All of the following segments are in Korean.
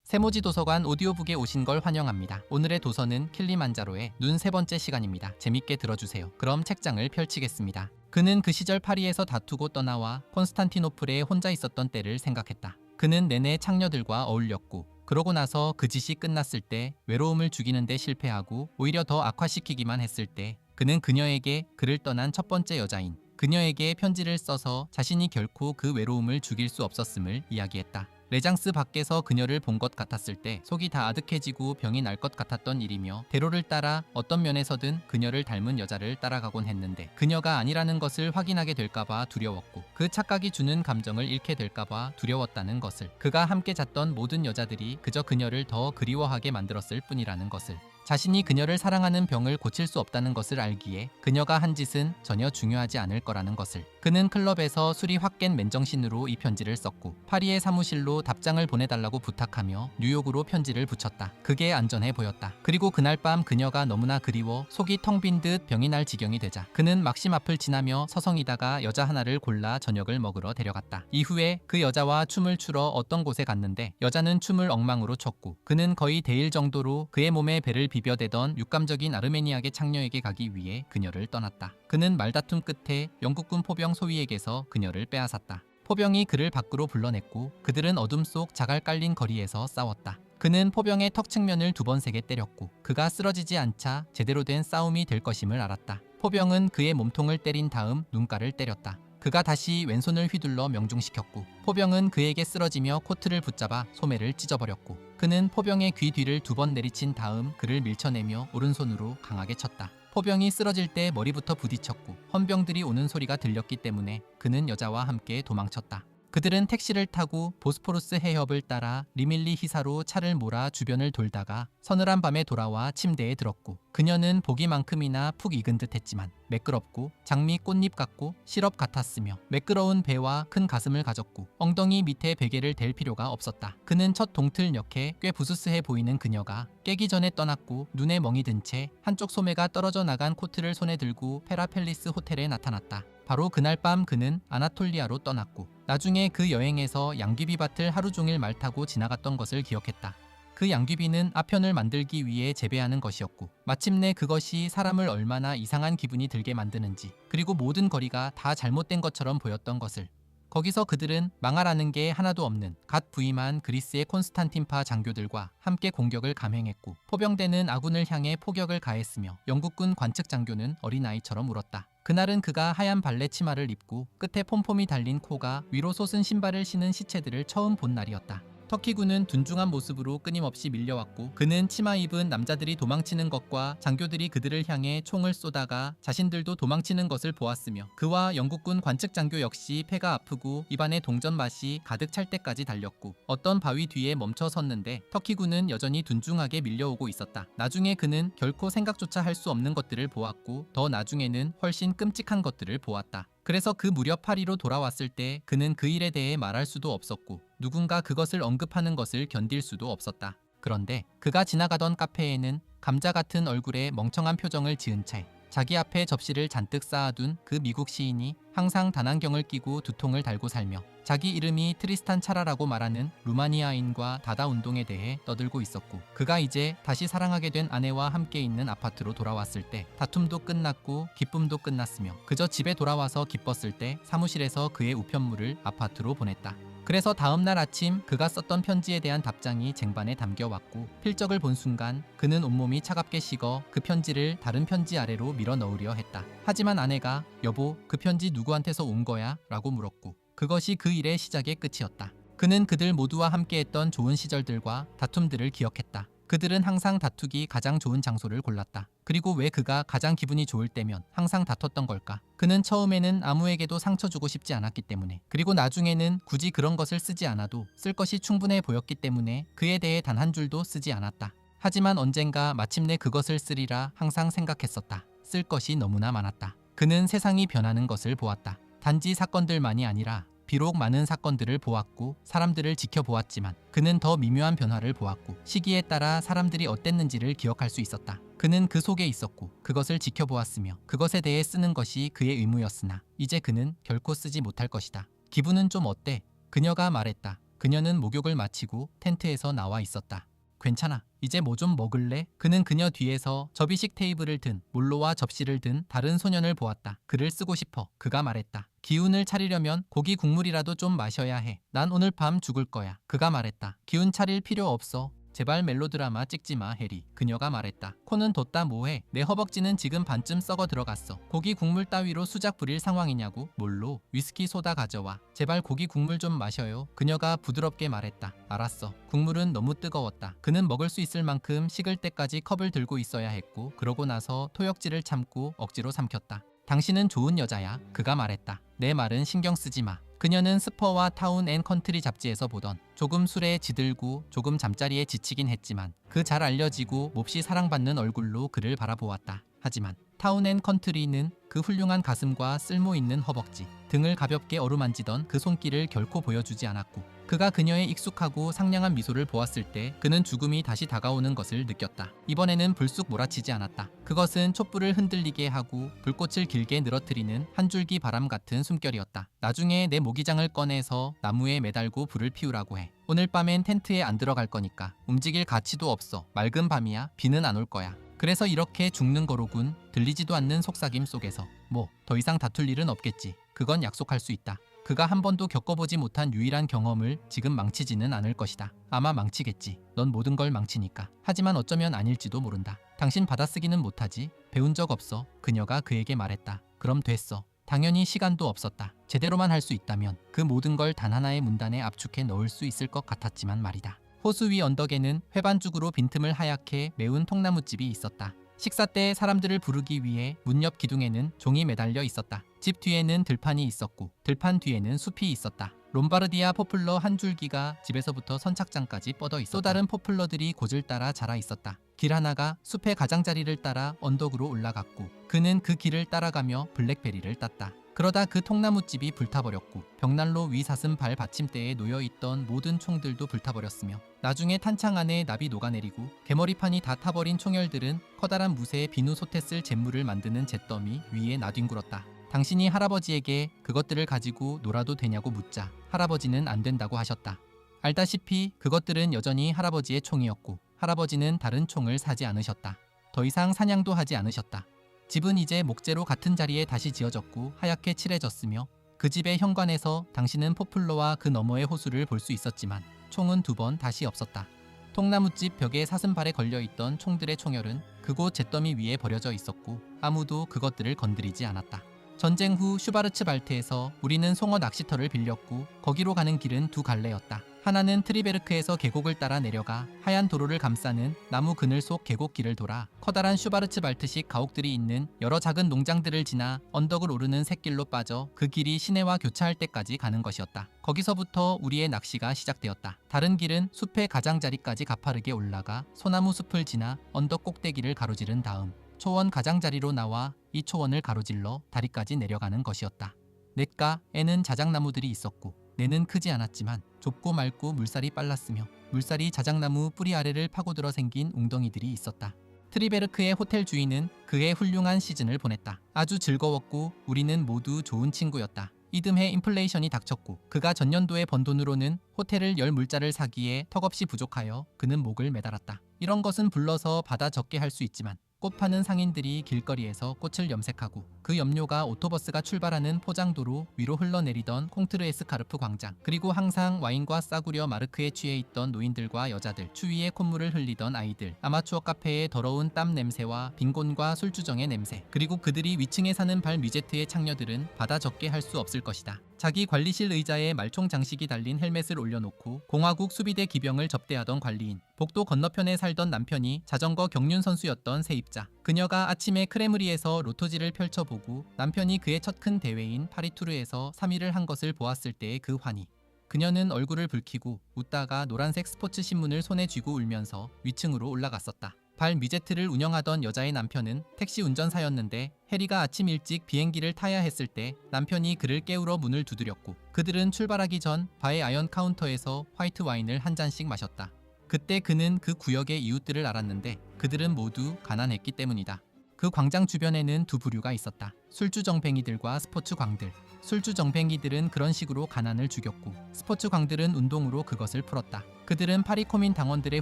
세모지 도서관 오디오북에 오신 걸 환영합니다. 오늘의 도서는 킬리만자로의 눈 세 번째 시간입니다. 재밌게 들어주세요. 그럼 책장을 펼치겠습니다. 그는 그 시절 파리에서 다투고 떠나와 콘스탄티노플에 혼자 있었던 때를 생각했다. 그는 내내 창녀들과 어울렸고 그러고 나서 그 짓이 끝났을 때 외로움을 죽이는데 실패하고 오히려 더 악화시키기만 했을 때 그는 그녀에게 그를 떠난 첫 번째 여자인 그녀에게 편지를 써서 자신이 결코 그 외로움을 죽일 수 없었음을 이야기했다. 레장스 밖에서 그녀를 본 것 같았을 때 속이 다 아득해지고 병이 날 것 같았던 일이며 대로를 따라 어떤 면에서든 그녀를 닮은 여자를 따라가곤 했는데 그녀가 아니라는 것을 확인하게 될까봐 두려웠고 그 착각이 주는 감정을 잃게 될까봐 두려웠다는 것을 그가 함께 잤던 모든 여자들이 그저 그녀를 더 그리워하게 만들었을 뿐이라는 것을 자신이 그녀를 사랑하는 병을 고칠 수 없다는 것을 알기에 그녀가 한 짓은 전혀 중요하지 않을 거라는 것을 그는 클럽에서 술이 확 깬 맨정신으로 이 편지를 썼고 파리의 사무실로 답장을 보내달라고 부탁하며 뉴욕으로 편지를 붙였다. 그게 안전해 보였다. 그리고 그날 밤 그녀가 너무나 그리워 속이 텅 빈 듯 병이 날 지경이 되자 그는 막심 앞을 지나며 서성이다가 여자 하나를 골라 저녁을 먹으러 데려갔다. 이후에 그 여자와 춤을 추러 어떤 곳에 갔는데 여자는 춤을 엉망으로 췄고 그는 거의 대일 정도로 그의 몸에 배를 비벼대던 육감적인 아르메니아계 창녀에게 가기 위해 그녀를 떠났다. 그는 말다툼 끝에 영국군 포병 소위에게서 그녀를 빼앗았다. 포병이 그를 밖으로 불러냈고 그들은 어둠 속 자갈 깔린 거리에서 싸웠다. 그는 포병의 턱 측면을 두 번 세게 때렸고 그가 쓰러지지 않자 제대로 된 싸움이 될 것임을 알았다. 포병은 그의 몸통을 때린 다음 눈가를 때렸다. 그가 다시 왼손을 휘둘러 명중시켰고 포병은 그에게 쓰러지며 코트를 붙잡아 소매를 찢어버렸고 그는 포병의 귀 뒤를 두 번 내리친 다음 그를 밀쳐내며 오른손으로 강하게 쳤다. 포병이 쓰러질 때 머리부터 부딪혔고 헌병들이 오는 소리가 들렸기 때문에 그는 여자와 함께 도망쳤다. 그들은 택시를 타고 보스포루스 해협을 따라 리밀리 히사로 차를 몰아 주변을 돌다가 서늘한 밤에 돌아와 침대에 들었고 그녀는 보기만큼이나 푹 익은 듯 했지만 매끄럽고 장미 꽃잎 같고 시럽 같았으며 매끄러운 배와 큰 가슴을 가졌고 엉덩이 밑에 베개를 댈 필요가 없었다. 그는 첫 동틀녘에 꽤 부스스해 보이는 그녀가 깨기 전에 떠났고 눈에 멍이 든 채 한쪽 소매가 떨어져 나간 코트를 손에 들고 페라펠리스 호텔에 나타났다. 바로 그날 밤 그는 아나톨리아로 떠났고 나중에 그 여행에서 양귀비밭을 하루 종일 말 타고 지나갔던 것을 기억했다. 그 양귀비는 아편을 만들기 위해 재배하는 것이었고 마침내 그것이 사람을 얼마나 이상한 기분이 들게 만드는지 그리고 모든 거리가 다 잘못된 것처럼 보였던 것을 거기서 그들은 망하라는 게 하나도 없는 갓 부임한 그리스의 콘스탄틴파 장교들과 함께 공격을 감행했고 포병대는 아군을 향해 포격을 가했으며 영국군 관측 장교는 어린아이처럼 울었다. 그날은 그가 하얀 발레 치마를 입고 끝에 폼폼이 달린 코가 위로 솟은 신발을 신은 시체들을 처음 본 날이었다. 터키군은 둔중한 모습으로 끊임없이 밀려왔고 그는 치마 입은 남자들이 도망치는 것과 장교들이 그들을 향해 총을 쏘다가 자신들도 도망치는 것을 보았으며 그와 영국군 관측 장교 역시 폐가 아프고 입안에 동전 맛이 가득 찰 때까지 달렸고 어떤 바위 뒤에 멈춰 섰는데 터키군은 여전히 둔중하게 밀려오고 있었다. 나중에 그는 결코 생각조차 할 수 없는 것들을 보았고 더 나중에는 훨씬 끔찍한 것들을 보았다. 그래서 그 무렵 파리로 돌아왔을 때 그는 그 일에 대해 말할 수도 없었고 누군가 그것을 언급하는 것을 견딜 수도 없었다. 그런데 그가 지나가던 카페에는 감자 같은 얼굴에 멍청한 표정을 지은 채 자기 앞에 접시를 잔뜩 쌓아둔 그 미국 시인이 항상 단안경을 끼고 두통을 달고 살며 자기 이름이 트리스탄 차라라고 말하는 루마니아인과 다다 운동에 대해 떠들고 있었고 그가 이제 다시 사랑하게 된 아내와 함께 있는 아파트로 돌아왔을 때 다툼도 끝났고 기쁨도 끝났으며 그저 집에 돌아와서 기뻤을 때 사무실에서 그의 우편물을 아파트로 보냈다. 그래서 다음날 아침 그가 썼던 편지에 대한 답장이 쟁반에 담겨왔고 필적을 본 순간 그는 온몸이 차갑게 식어 그 편지를 다른 편지 아래로 밀어 넣으려 했다. 하지만 아내가 여보 그 편지 누구한테서 온 거야? 라고 물었고 그것이 그 일의 시작의 끝이었다. 그는 그들 모두와 함께했던 좋은 시절들과 다툼들을 기억했다. 그들은 항상 다투기 가장 좋은 장소를 골랐다. 그리고 왜 그가 가장 기분이 좋을 때면 항상 다퉜던 걸까? 그는 처음에는 아무에게도 상처 주고 싶지 않았기 때문에 그리고 나중에는 굳이 그런 것을 쓰지 않아도 쓸 것이 충분해 보였기 때문에 그에 대해 단 한 줄도 쓰지 않았다. 하지만 언젠가 마침내 그것을 쓰리라 항상 생각했었다. 쓸 것이 너무나 많았다. 그는 세상이 변하는 것을 보았다. 단지 사건들만이 아니라 비록 많은 사건들을 보았고 사람들을 지켜보았지만 그는 더 미묘한 변화를 보았고 시기에 따라 사람들이 어땠는지를 기억할 수 있었다. 그는 그 속에 있었고 그것을 지켜보았으며 그것에 대해 쓰는 것이 그의 의무였으나 이제 그는 결코 쓰지 못할 것이다. 기분은 좀 어때? 그녀가 말했다. 그녀는 목욕을 마치고 텐트에서 나와 있었다. 괜찮아. 이제 뭐 좀 먹을래? 그는 그녀 뒤에서 접이식 테이블을 든 몰로와 접시를 든 다른 소년을 보았다. 글을 쓰고 싶어. 그가 말했다. 기운을 차리려면 고기 국물이라도 좀 마셔야 해. 난 오늘 밤 죽을 거야. 그가 말했다. 기운 차릴 필요 없어. 제발 멜로드라마 찍지 마, 해리. 그녀가 말했다. 코는 뒀다 뭐해? 내 허벅지는 지금 반쯤 썩어 들어갔어. 고기 국물 따위로 수작 부릴 상황이냐고? 뭘로? 위스키 소다 가져와. 제발 고기 국물 좀 마셔요. 그녀가 부드럽게 말했다. 알았어. 국물은 너무 뜨거웠다. 그는 먹을 수 있을 만큼 식을 때까지 컵을 들고 있어야 했고, 그러고 나서 토역질을 참고 억지로 삼켰다. 당신은 좋은 여자야. 그가 말했다. 내 말은 신경 쓰지 마. 그녀는 스퍼와 타운 앤 컨트리 잡지에서 보던 조금 술에 지들고 조금 잠자리에 지치긴 했지만 그 잘 알려지고 몹시 사랑받는 얼굴로 그를 바라보았다. 하지만 타운 앤 컨트리는 그 훌륭한 가슴과 쓸모 있는 허벅지, 등을 가볍게 어루만지던 그 손길을 결코 보여주지 않았고, 그가 그녀의 익숙하고 상냥한 미소를 보았을 때 그는 죽음이 다시 다가오는 것을 느꼈다. 이번에는 불쑥 몰아치지 않았다. 그것은 촛불을 흔들리게 하고 불꽃을 길게 늘어뜨리는 한 줄기 바람 같은 숨결이었다. 나중에 내 모기장을 꺼내서 나무에 매달고 불을 피우라고 해. 오늘 밤엔 텐트에 안 들어갈 거니까. 움직일 가치도 없어. 맑은 밤이야. 비는 안 올 거야. 그래서 이렇게 죽는 거로군. 들리지도 않는 속삭임 속에서. 뭐 더 이상 다툴 일은 없겠지. 그건 약속할 수 있다. 그가 한 번도 겪어보지 못한 유일한 경험을 지금 망치지는 않을 것이다. 아마 망치겠지. 넌 모든 걸 망치니까. 하지만 어쩌면 아닐지도 모른다. 당신 받아쓰기는 못하지? 배운 적 없어. 그녀가 그에게 말했다. 그럼 됐어. 당연히 시간도 없었다. 제대로만 할 수 있다면 그 모든 걸 단 하나의 문단에 압축해 넣을 수 있을 것 같았지만 말이다. 호수 위 언덕에는 회반죽으로 빈틈을 하얗게 메운 통나무집이 있었다. 식사 때 사람들을 부르기 위해 문 옆 기둥에는 종이 매달려 있었다. 집 뒤에는 들판이 있었고 들판 뒤에는 숲이 있었다. 롬바르디아 포플러 한 줄기가 집에서부터 선착장까지 뻗어 있었다. 또 다른 포플러들이 곳을 따라 자라 있었다. 길 하나가 숲의 가장자리를 따라 언덕으로 올라갔고 그는 그 길을 따라가며 블랙베리를 땄다. 그러다 그 통나무집이 불타버렸고 벽난로 위 사슴 발 받침대에 놓여있던 모든 총들도 불타버렸으며 나중에 탄창 안에 납이 녹아내리고 개머리판이 다 타버린 총열들은 커다란 무쇠에 비누 솥에 쓸 잿물을 만드는 잿더미 위에 나뒹굴었다. 당신이 할아버지에게 그것들을 가지고 놀아도 되냐고 묻자 할아버지는 안 된다고 하셨다. 알다시피 그것들은 여전히 할아버지의 총이었고 할아버지는 다른 총을 사지 않으셨다. 더 이상 사냥도 하지 않으셨다. 집은 이제 목재로 같은 자리에 다시 지어졌고 하얗게 칠해졌으며 그 집의 현관에서 당신은 포플러와 그 너머의 호수를 볼 수 있었지만 총은 2번 다시 없었다. 통나무집 벽에 사슴발에 걸려있던 총들의 총열은 그곳 잿더미 위에 버려져 있었고 아무도 그것들을 건드리지 않았다. 전쟁 후 슈바르츠발트에서 우리는 송어 낚시터를 빌렸고 거기로 가는 길은 두 갈래였다. 하나는 트리베르크에서 계곡을 따라 내려가 하얀 도로를 감싸는 나무 그늘 속 계곡길을 돌아 커다란 슈바르츠발트식 가옥들이 있는 여러 작은 농장들을 지나 언덕을 오르는 샛길로 빠져 그 길이 시내와 교차할 때까지 가는 것이었다. 거기서부터 우리의 낚시가 시작되었다. 다른 길은 숲의 가장자리까지 가파르게 올라가 소나무 숲을 지나 언덕 꼭대기를 가로지른 다음 초원 가장자리로 나와 이 초원을 가로질러 다리까지 내려가는 것이었다. 냇가에는 자작나무들이 있었고 내는 크지 않았지만 좁고 맑고 물살이 빨랐으며 물살이 자작나무 뿌리 아래를 파고들어 생긴 웅덩이들이 있었다. 트리베르크의 호텔 주인은 그의 훌륭한 시즌을 보냈다. 아주 즐거웠고 우리는 모두 좋은 친구였다. 이듬해 인플레이션이 닥쳤고 그가 전년도에 번 돈으로는 호텔을 열 물자를 사기에 턱없이 부족하여 그는 목을 매달았다. 이런 것은 불러서 받아 적게 할 수 있지만 꽃 파는 상인들이 길거리에서 꽃을 염색하고 그 염료가 오토버스가 출발하는 포장도로 위로 흘러내리던 콩트르 에스카르프 광장, 그리고 항상 와인과 싸구려 마르크에 취해 있던 노인들과 여자들, 추위에 콧물을 흘리던 아이들, 아마추어 카페의 더러운 땀 냄새와 빈곤과 술주정의 냄새, 그리고 그들이 위층에 사는 발 뮤제트의 창녀들은 받아 적게 할 수 없을 것이다. 자기 관리실 의자에 말총 장식이 달린 헬멧을 올려놓고 공화국 수비대 기병을 접대하던 관리인, 복도 건너편에 살던 남편이 자전거 경륜 선수였던 세입자, 그녀가 아침에 크레므리에서 로토지를 펼쳐보고 남편이 그의 첫 큰 대회인 파리투르에서 3위를 한 것을 보았을 때의 그 환희. 그녀는 얼굴을 붉히고 웃다가 노란색 스포츠 신문을 손에 쥐고 울면서 위층으로 올라갔었다. 발 미제트를 운영하던 여자의 남편은 택시 운전사였는데 해리가 아침 일찍 비행기를 타야 했을 때 남편이 그를 깨우러 문을 두드렸고 그들은 출발하기 전 바의 아연 카운터에서 화이트 와인을 한 잔씩 마셨다. 그때 그는 그 구역의 이웃들을 알았는데 그들은 모두 가난했기 때문이다. 그 광장 주변에는 두 부류가 있었다. 술주정뱅이들과 스포츠광들. 술주정뱅이들은 그런 식으로 가난을 죽였고 스포츠광들은 운동으로 그것을 풀었다. 그들은 파리코민 당원들의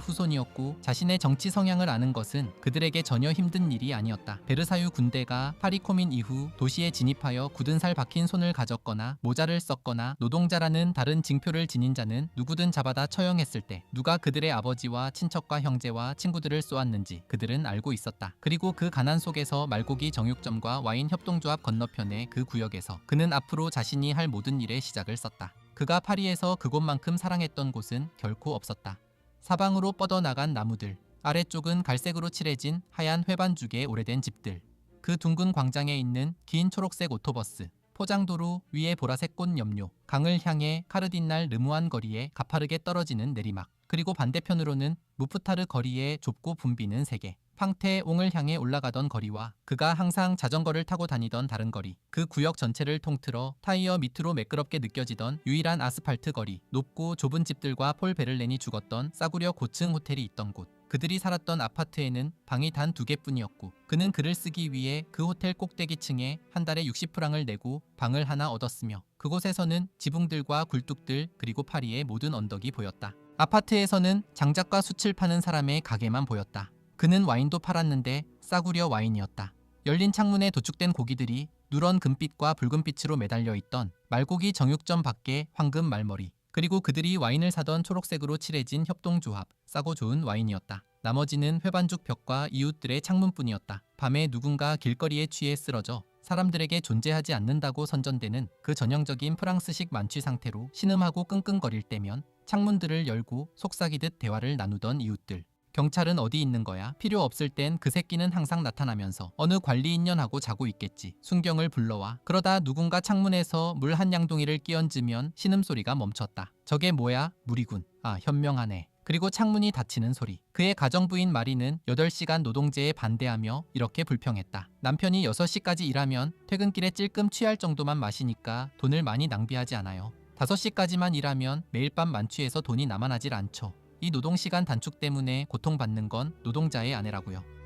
후손이었고 자신의 정치 성향을 아는 것은 그들에게 전혀 힘든 일이 아니었다. 베르사유 군대가 파리코민 이후 도시에 진입하여 굳은 살 박힌 손을 가졌거나 모자를 썼거나 노동자라는 다른 징표를 지닌 자는 누구든 잡아다 처형했을 때 누가 그들의 아버지와 친척과 형제와 친구들을 쏘았는지 그들은 알고 있었다. 그리고 그 가난 속에서 말고기 정육점과 와인 협동조합 건너편의 그 구역에서 그는 앞으로 자신이 할 모든 일의 시작을 썼다. 그가 파리에서 그곳만큼 사랑했던 곳은 결코 없었다. 사방으로 뻗어나간 나무들, 아래쪽은 갈색으로 칠해진 하얀 회반죽의 오래된 집들, 그 둥근 광장에 있는 긴 초록색 오토버스, 포장도로 위에 보라색 꽃 염료, 강을 향해 카르딘날 르무안 거리에 가파르게 떨어지는 내리막, 그리고 반대편으로는 무프타르 거리에 좁고 붐비는 세계, 팡테옹을 향해 올라가던 거리와 그가 항상 자전거를 타고 다니던 다른 거리, 그 구역 전체를 통틀어 타이어 밑으로 매끄럽게 느껴지던 유일한 아스팔트 거리, 높고 좁은 집들과 폴 베를렌이 죽었던 싸구려 고층 호텔이 있던 곳, 그들이 살았던 아파트에는 방이 단 2개뿐이었고 그는 글을 쓰기 위해 그 호텔 꼭대기층에 한 달에 60프랑을 내고 방을 하나 얻었으며 그곳에서는 지붕들과 굴뚝들 그리고 파리의 모든 언덕이 보였다. 아파트에서는 장작과 숯을 파는 사람의 가게만 보였다. 그는 와인도 팔았는데 싸구려 와인이었다. 열린 창문에 도축된 고기들이 누런 금빛과 붉은빛으로 매달려 있던 말고기 정육점 밖에 황금 말머리, 그리고 그들이 와인을 사던 초록색으로 칠해진 협동조합, 싸고 좋은 와인이었다. 나머지는 회반죽 벽과 이웃들의 창문뿐이었다. 밤에 누군가 길거리에 취해 쓰러져 사람들에게 존재하지 않는다고 선전되는 그 전형적인 프랑스식 만취 상태로 신음하고 끙끙거릴 때면 창문들을 열고 속삭이듯 대화를 나누던 이웃들. 경찰은 어디 있는 거야? 필요 없을 땐 그 새끼는 항상 나타나면서 어느 관리인연하고 자고 있겠지. 순경을 불러와. 그러다 누군가 창문에서 물 한 양동이를 끼얹으면 신음소리가 멈췄다. 저게 뭐야? 물이군. 아, 현명하네. 그리고 창문이 닫히는 소리. 그의 가정부인 마리는 8시간 노동제에 반대하며 이렇게 불평했다. 남편이 6시까지 일하면 퇴근길에 찔끔 취할 정도만 마시니까 돈을 많이 낭비하지 않아요. 5시까지만 일하면 매일 밤 만취해서 돈이 남아나질 않죠. 이 노동시간 단축 때문에 고통받는 건 노동자의 아내라고요.